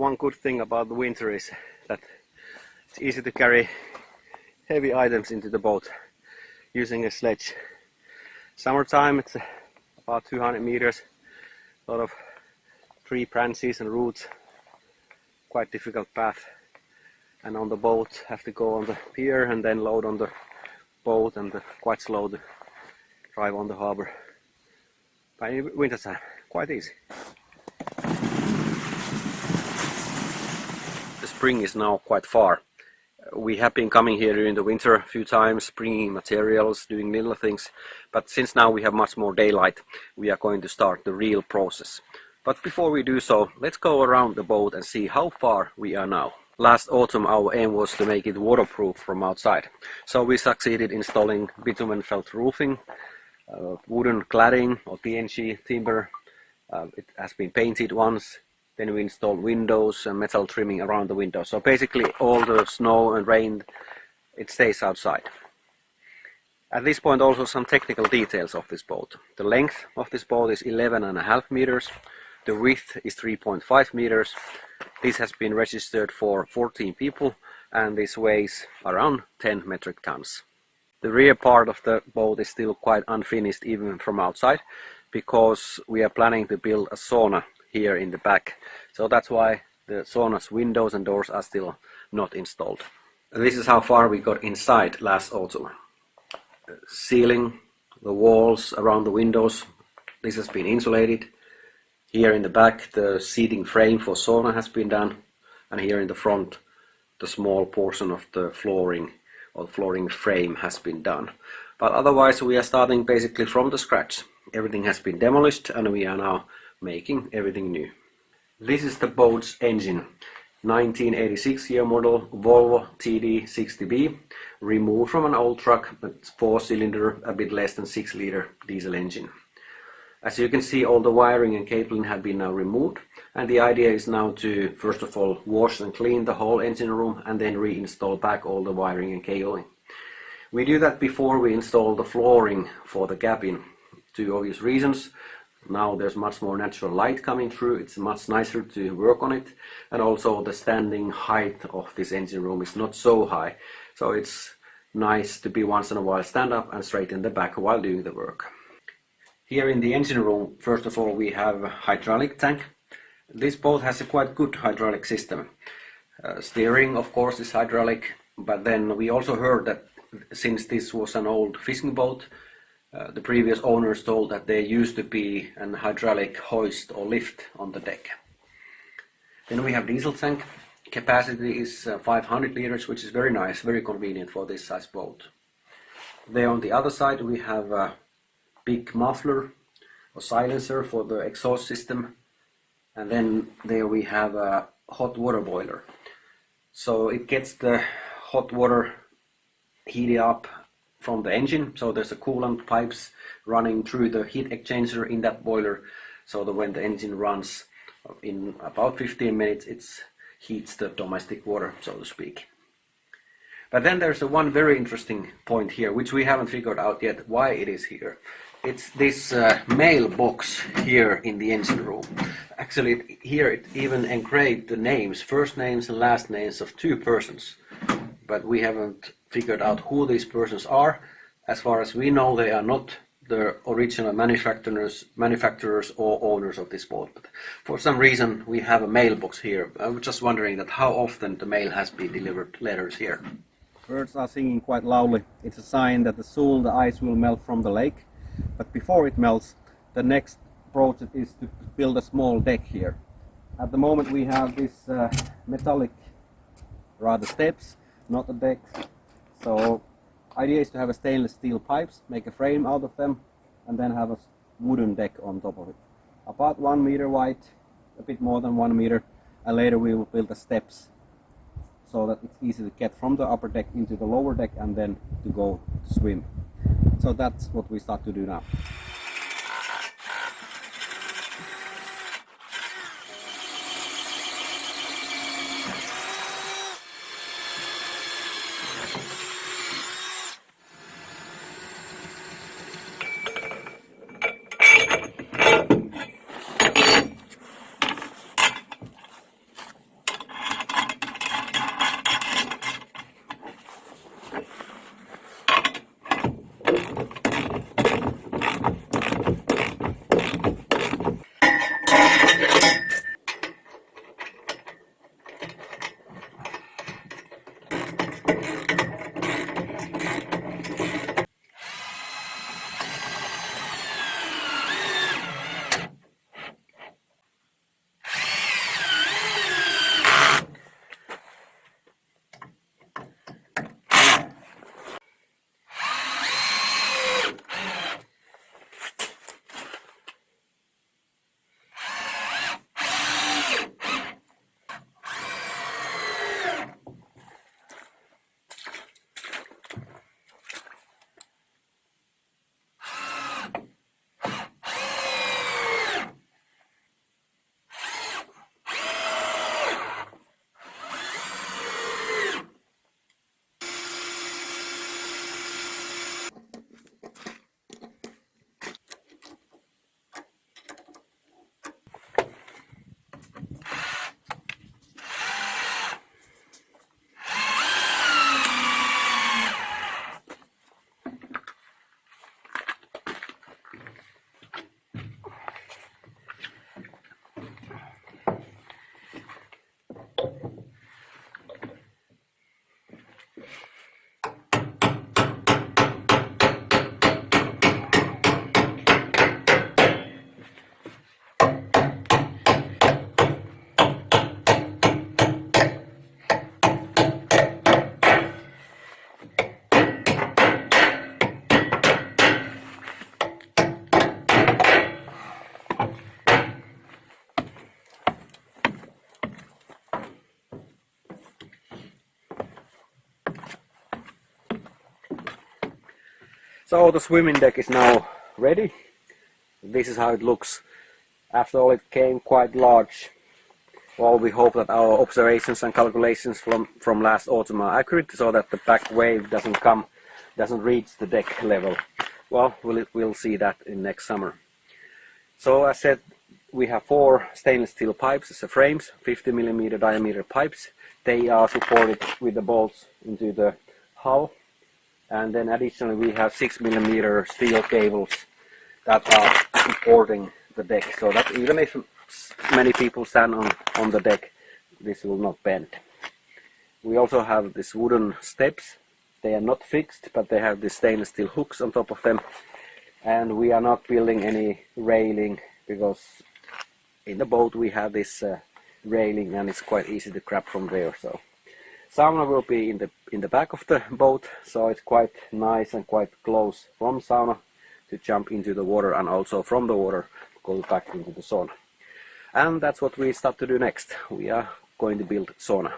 one good thing about the winter is that it's easy to carry heavy items into the boat using a sledge. Summertime it's about 200 meters, a lot of tree branches and roots, quite difficult path, and on the boat have to go on the pier and then load on the boat, and quite slow to drive on the harbor. But in winter time, quite easy. The spring is now quite far. We have been coming here during the winter a few times, bringing materials, doing little things, but since now we have much more daylight, we are going to start the real process. But before we do so, let's go around the boat and see how far we are now. Last autumn our aim was to make it waterproof from outside, so we succeeded installing bitumen felt roofing, wooden cladding or PNG timber. It has been painted once. Then we installed windows and metal trimming around the windows. So basically all the snow and rain, it stays outside. At this point also some technical details of this boat. The length of this boat is 11.5 meters. The width is 3.5 meters. This has been registered for 14 people and this weighs around 10 metric tons. The rear part of the boat is still quite unfinished even from outside, because we are planning to build a sauna here in the back. So that's why the sauna's windows and doors are still not installed. This is how far we got inside last autumn. The ceiling, the walls around the windows, this has been insulated. Here in the back the seating frame for sauna has been done, and here in the front the small portion of the flooring or flooring frame has been done. But otherwise we are starting basically from the scratch. Everything has been demolished and we are now making everything new. This is the boat's engine. 1986 year model Volvo TD60B, removed from an old truck, but 4-cylinder, a bit less than 6-liter diesel engine. As you can see, all the wiring and cabling have been now removed, and the idea is now to first of all wash and clean the whole engine room and then reinstall back all the wiring and cabling. We do that before we install the flooring for the cabin. Two obvious reasons. Now there's much more natural light coming through, it's much nicer to work on it, and also the standing height of this engine room is not so high, so it's nice to be once in a while stand up and straighten the back while doing the work. Here in the engine room, first of all we have a hydraulic tank. This boat has a quite good hydraulic system. Steering of course is hydraulic, but then we also heard that since this was an old fishing boat, the previous owners told that there used to be an hydraulic hoist or lift on the deck. Then we have diesel tank. Capacity is 500 liters, which is very nice, very convenient for this size boat. There on the other side we have a big muffler or silencer for the exhaust system, and then there we have a hot water boiler. So it gets the hot water heated up from the engine, so there's a coolant pipes running through the heat exchanger in that boiler, so that when the engine runs in about 15 minutes it heats the domestic water, so to speak. But then there's one very interesting point here which we haven't figured out yet why it is here. It's this mailbox here in the engine room. Actually here it even engraved the names, first names and last names of 2 persons, but we haven't figured out who these persons are. As far as we know, they are not the original manufacturers or owners of this boat. But for some reason we have a mailbox here. I was just wondering that how often the mail has been delivered, letters here. Birds are singing quite loudly. It's a sign that soon the ice will melt from the lake. But before it melts, the next project is to build a small deck here. At the moment we have this metallic rather steps, not a deck. So idea is to have a stainless steel pipes, make a frame out of them, and then have a wooden deck on top of it. About 1 meter wide, a bit more than 1 meter, and later we will build the steps so that it's easy to get from the upper deck into the lower deck and then to go to swim. So that's what we start to do now. So the swimming deck is now ready. This is how it looks. After all, it came quite large. Well, we hope that our observations and calculations from last autumn are accurate, so that the back wave doesn't reach the deck level. Well, we'll see that in next summer. So as said, we have 4 stainless steel pipes as the frames, 50mm diameter pipes. They are supported with the bolts into the hull. And then additionally we have 6mm steel cables that are supporting the deck, so that even if many people stand on the deck, this will not bend. We also have these wooden steps. They are not fixed, but they have the stainless steel hooks on top of them. And we are not building any railing, because in the boat we have this railing and it's quite easy to grab from there. So sauna will be in the back of the boat, so it's quite nice and quite close from sauna to jump into the water, and also from the water go back into the sauna. And that's what we start to do next. We are going to build sauna.